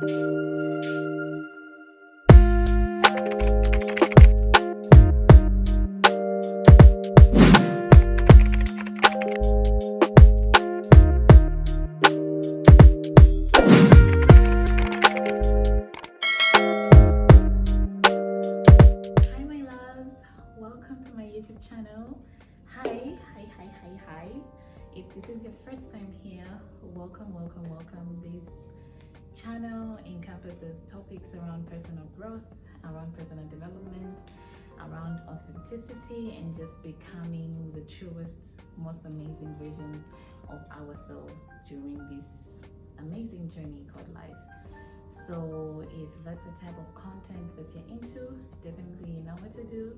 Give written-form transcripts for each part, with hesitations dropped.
Welcome to my YouTube channel. Hi. If this is your first time here, welcome. This channel encompasses topics around personal growth, around personal development, around authenticity, and just becoming the truest, most amazing versions of ourselves during this amazing journey called life. So if that's the type of content that you're into, definitely you know what to do.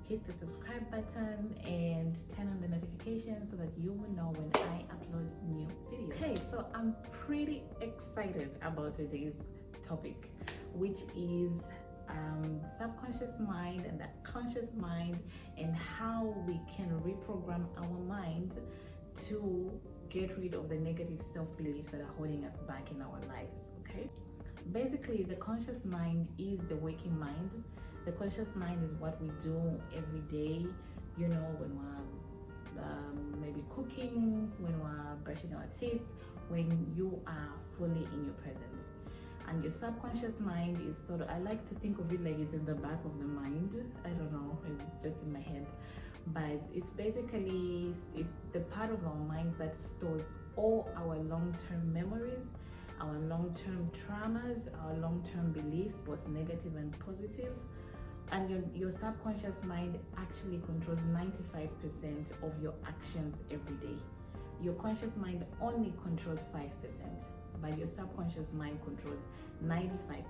Hit the subscribe button and turn on the notifications so that you will know when I upload new videos. Okay, so I'm pretty excited about today's topic, which is subconscious mind and the conscious mind, and how we can reprogram our mind to get rid of the negative self-beliefs that are holding us back in our lives. Okay, basically the conscious mind is the waking mind. The conscious mind is what we do every day, you know, when we're maybe cooking, when we're brushing our teeth, when you are fully in your present. And your subconscious mind is sort of, I like to think of it like it's in the back of the mind. I don't know, it's just in my head. But it's basically, it's the part of our minds that stores all our long-term memories, our long-term traumas, our long-term beliefs, both negative and positive. And your subconscious mind actually controls 95% of your actions every day. Your conscious mind only controls 5%, but your subconscious mind controls 95%.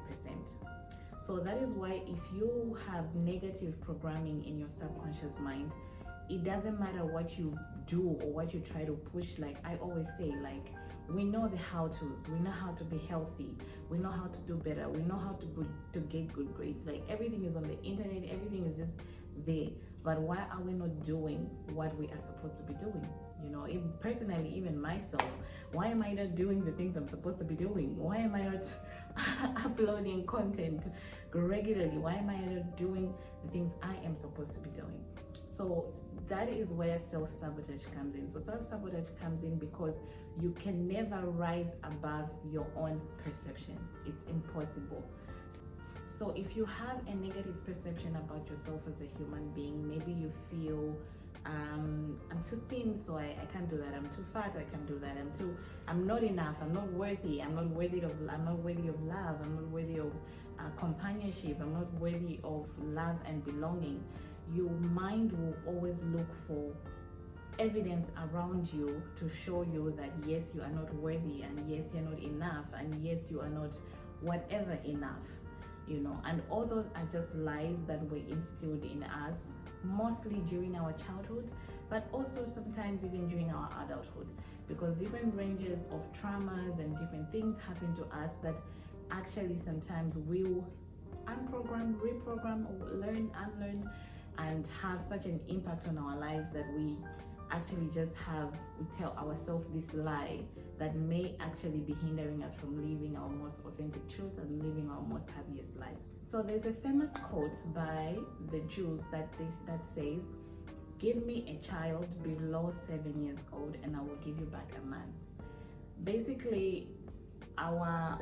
So that is why if you have negative programming in your subconscious mind, it doesn't matter what you do or what you try to push. Like I always say, like, we know the how-tos, we know how to be healthy, we know how to do better, we know how to get good grades. Like everything is on the internet, everything is just there. But why are we not doing what we are supposed to be doing? You know, personally, even myself, why am I not doing the things I'm supposed to be doing? Why am I not uploading content regularly? Why am I not doing the things I am supposed to be doing? So that is where self-sabotage comes in. So self-sabotage comes in because you can never rise above your own perception. It's impossible. So if you have a negative perception about yourself as a human being, maybe you feel I'm too thin, so I can't do that. I'm too fat, I can't do that. I'm not enough, I'm not worthy, I'm not worthy of love, I'm not worthy of companionship, I'm not worthy of love and belonging. Your mind will always look for evidence around you to show you that yes, you are not worthy, and yes, you're not enough, and yes, you are not whatever enough, you know. And all those are just lies that were instilled in us, mostly during our childhood, but also sometimes even during our adulthood, because different ranges of traumas and different things happen to us that actually sometimes will unprogram, reprogram, or learn, unlearn, and have such an impact on our lives that we actually we tell ourselves this lie that may actually be hindering us from living our most authentic truth and living our most happiest lives. So there's a famous quote by the Jews that says, "Give me a child below 7 years old and I will give you back a man." Basically,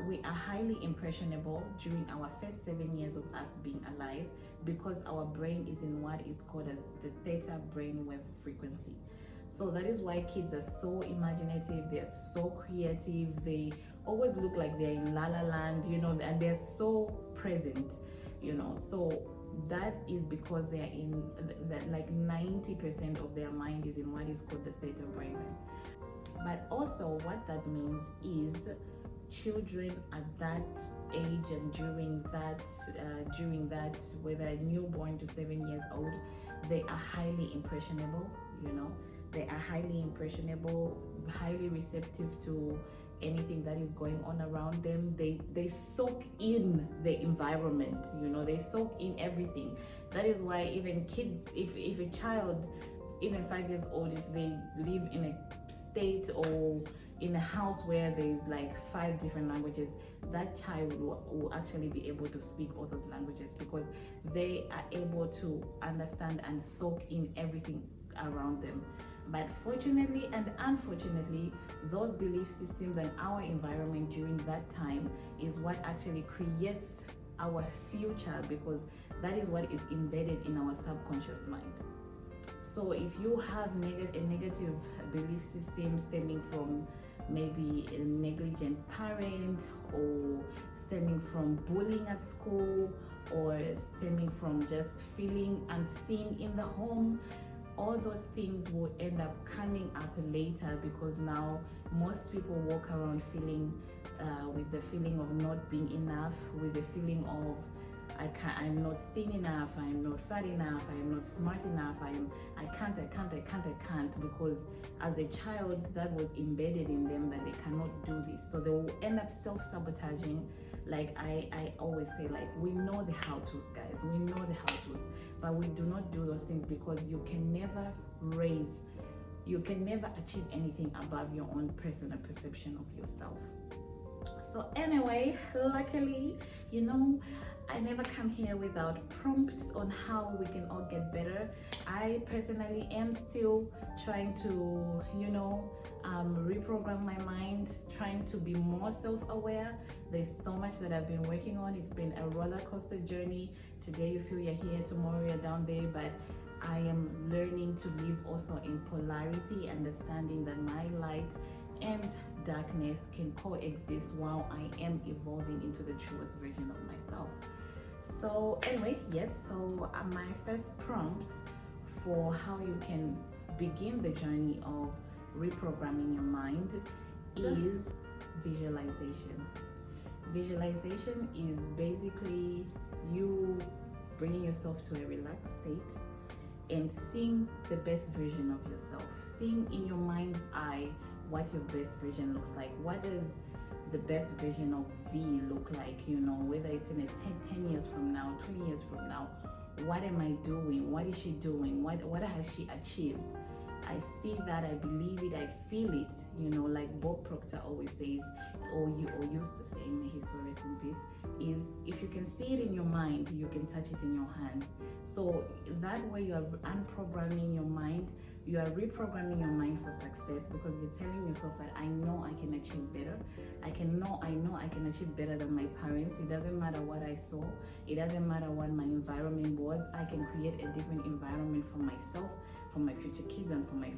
we are highly impressionable during our first 7 years of us being alive, because our brain is in what is called as the theta brainwave frequency. So that is why kids are so imaginative, they're so creative, they always look like they're in la la land, you know, and they're so present, you know. So that is because they are in that, like 90% of their mind is in what is called the theta brainwave. But also what that means is children at that age and during that whether newborn to 7 years old, they are highly impressionable, you know. They are highly impressionable, highly receptive to anything that is going on around them. They soak in the environment, you know, they soak in everything. That is why even kids, if a child, even 5 years old, if they live in a state or in a house where there's like 5 different languages, that child will actually be able to speak all those languages, because they are able to understand and soak in everything around them. But fortunately and unfortunately, those belief systems and our environment during that time is what actually creates our future, because that is what is embedded in our subconscious mind. So if you have a negative belief system stemming from maybe a negligent parent, or stemming from bullying at school, or stemming from just feeling unseen in the home, all those things will end up coming up later, because now most people walk around feeling with the feeling of not being enough, with the feeling of I'm not thin enough, I'm not fat enough, I'm not smart enough, I can't, because as a child that was embedded in them that they cannot do this. So they will end up self-sabotaging. Like I always say, like, we know the how-tos, guys, we know the how-tos, but we do not do those things, because you can never achieve anything above your own personal perception of yourself. So anyway, luckily, I never come here without prompts on how we can all get better. I personally am still trying to, reprogram my mind, trying to be more self-aware. There's so much that I've been working on. It's been a roller coaster journey. Today you feel you're here, tomorrow you're down there, but I am learning to live also in polarity, understanding that my light and darkness can coexist while I am evolving into the truest version of myself. So anyway, yes, so my first prompt for how you can begin the journey of reprogramming your mind is visualization. Visualization is basically you bringing yourself to a relaxed state and seeing the best version of yourself, seeing in your mind's eye what your best version looks like. What does the best version of V look like? Whether it's in 10 years from now, 20 years from now, what am I doing? What is she doing? What has she achieved? I see that, I believe it, I feel it, like Bob Proctor always says, or used to say, may his soul rest in peace, is if you can see it in your mind, you can touch it in your hands. So that way you are unprogramming your mind, you are reprogramming your mind for success, because you're telling yourself that I know I can achieve better. I know I can achieve better than my parents. It doesn't matter what I saw. It doesn't matter what my environment was. I can create a different environment for myself, for my future kids, and for my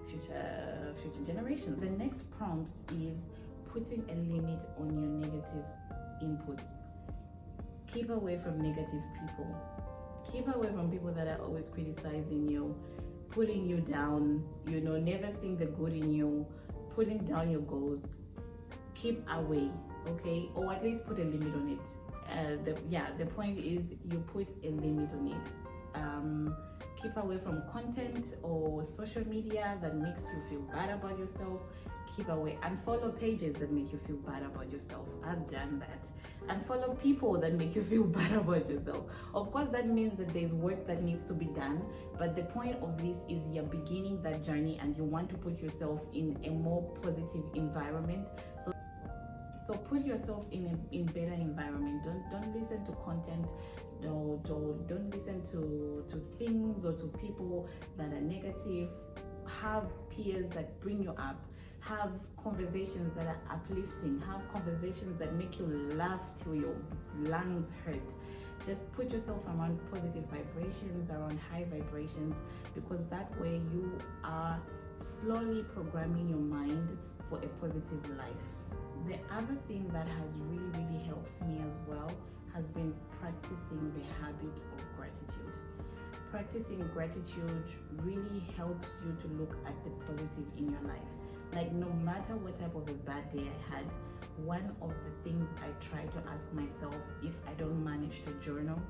future generations. The next prompt is putting a limit on your negative inputs. Keep away from negative people. Keep away from people that are always criticizing you, putting you down, never seeing the good in you, putting down your goals. Keep away, okay? Or at least put a limit on it. The point is you put a limit on it. Keep away from content or social media that makes you feel bad about yourself. Keep away. Unfollow pages that make you feel bad about yourself. I've done that. Unfollow people that make you feel bad about yourself. Of course, that means that there's work that needs to be done, but the point of this is you're beginning that journey and you want to put yourself in a more positive environment. So put yourself in better environment. Don't listen to content. Don't listen to things or to people that are negative. Have peers that bring you up. Have conversations that are uplifting. Have conversations that make you laugh till your lungs hurt. Just put yourself around positive vibrations, around high vibrations, because that way you are slowly programming your mind for a positive life. The other thing that has really helped me as well has been practicing the habit of gratitude. Practicing gratitude really helps you to look at the positive in your life. Like, no matter what type of a bad day I had, one of the things I try to ask myself if I don't manage to journal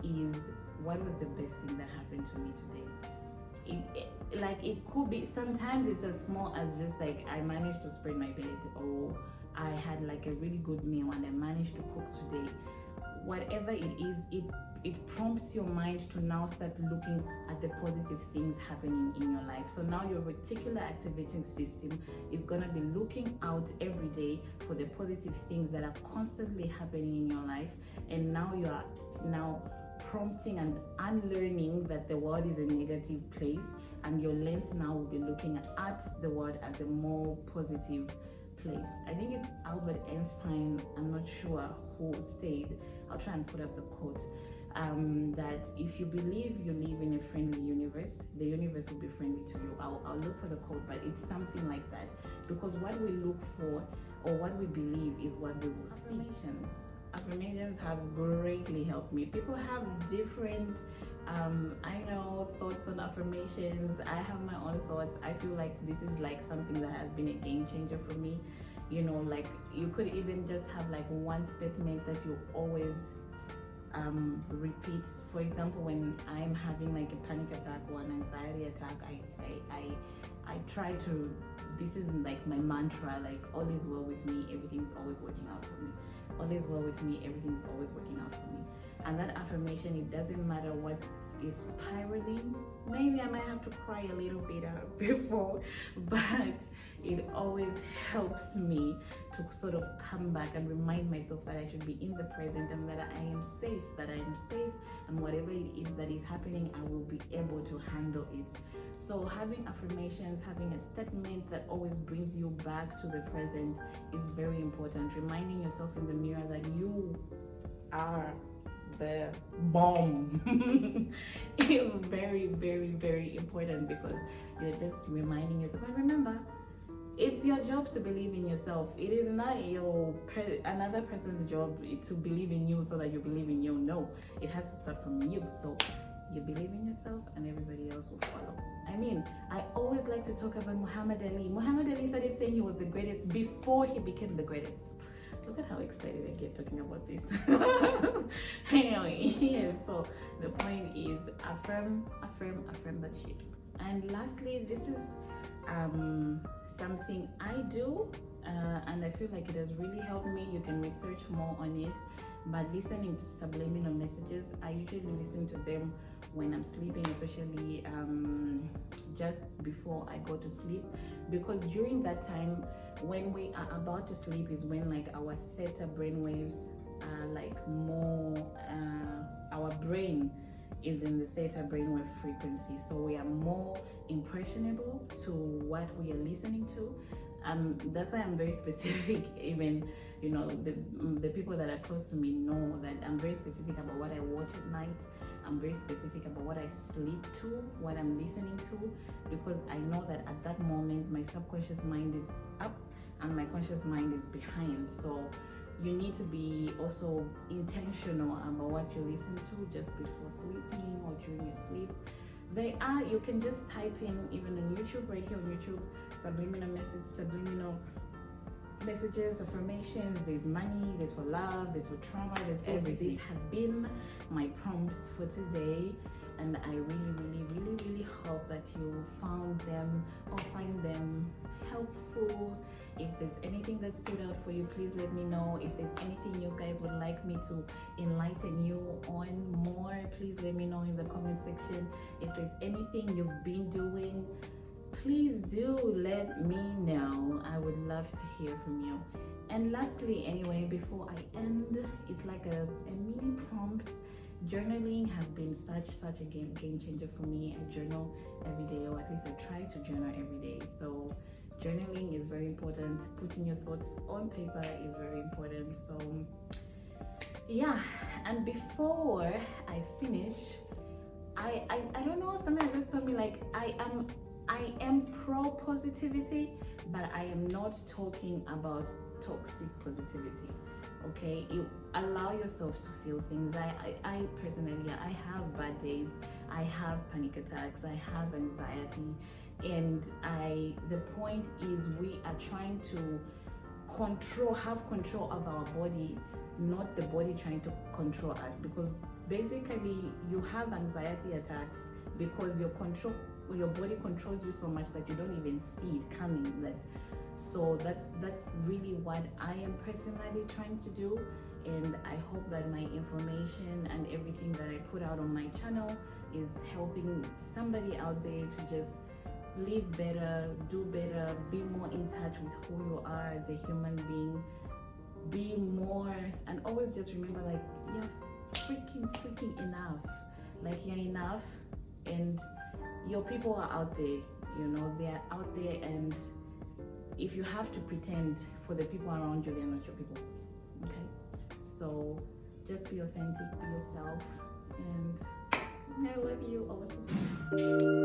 is, what was the best thing that happened to me today? It could be, sometimes it's as small as just like I managed to spread my bed, or I had like a really good meal and I managed to cook today. Whatever it is, it prompts your mind to now start looking at the positive things happening in your life. So now your reticular activating system is going to be looking out every day for the positive things that are constantly happening in your life, and now you are now prompting and unlearning that the world is a negative place, and your lens now will be looking at the world as a more positive place. I think it's Albert Einstein, I'm not sure who said, I'll try and put up the quote, that if you believe you live in a friendly universe, the universe will be friendly to you. I'll look for the quote, but it's something like that, because what we look for or what we believe is what we will see. Affirmations have greatly helped me. People have different thoughts on affirmations. I have my own thoughts. I feel like this is like something that has been a game changer for me. Like you could even just have like one statement that you always repeat. For example, when I'm having like a panic attack or an anxiety attack, I try to, this is like my mantra, like all is well with me, everything's always working out for me. All is well with me, everything's always working out for me. And that affirmation, it doesn't matter what is spiraling. Maybe I might have to cry a little bit before, but it always helps me to sort of come back and remind myself that I should be in the present, and that I am safe, and whatever it is that is happening, I will be able to handle it. So having affirmations, having a statement that always brings you back to the present is very important. Reminding yourself in the mirror that you are the bomb is very, very, very important, because you're just reminding yourself. And remember, it's your job to believe in yourself. It is not another person's job to believe in you so that you believe in you. No, it has to start from you. So you believe in yourself and everybody else will follow. I mean, I always like to talk about Muhammad Ali. Muhammad Ali started saying he was the greatest before he became the greatest. Look at how excited I get talking about this. Anyway, yes, so the point is affirm that shit. And lastly, this is something I do, and I feel like it has really helped me. You can research more on it, but listening to subliminal messages, I usually listen to them when I'm sleeping, especially just before I go to sleep, because during that time when we are about to sleep is when like our theta brainwaves are like more, our brain is in the theta brainwave frequency, so we are more impressionable to what we are listening to. That's why I'm very specific. Even the people that are close to me know that I'm very specific about what I watch at night. I'm very specific about what I sleep to, what I'm listening to, because I know that at that moment my subconscious mind is up and my conscious mind is behind. So you need to be also intentional about what you listen to just before sleeping or during your sleep. You can just type in, even on YouTube, right here on YouTube, subliminal messages, affirmations. There's money, there's for love, there's for trauma, there's everything. These have been my prompts for today, and I really hope that you found them or find them helpful. If there's anything that stood out for you, please let me know. If there's anything you guys would like me to enlighten you on more, please let me know in the comment section. If there's anything you've been doing, please do let me know. I would love to hear from you. And lastly, anyway, before I end, it's like a mini prompt. Journaling has been such a game changer for me. I journal every day, or at least I try to journal every day. So journaling is very important. Putting your thoughts on paper is very important. So yeah, and before I finish, I don't know, somebody just told me like I am pro positivity, but I am not talking about toxic positivity. Okay, you allow yourself to feel things. I personally, I have bad days, I have panic attacks, I have anxiety, and the point is we are trying to have control of our body, not the body trying to control us, because basically you have anxiety attacks because your body controls you so much that you don't even see it coming. So that's really what I am personally trying to do, and I hope that my information and everything that I put out on my channel is helping somebody out there to just live better, do better, be more in touch with who you are as a human being, be more, and always just remember, like, you're freaking enough. Like, you're enough, and your people are out there, you know, they are out there, and if you have to pretend for the people around you, they're not your people. Okay, so just be authentic, be yourself, and I love you. Awesome.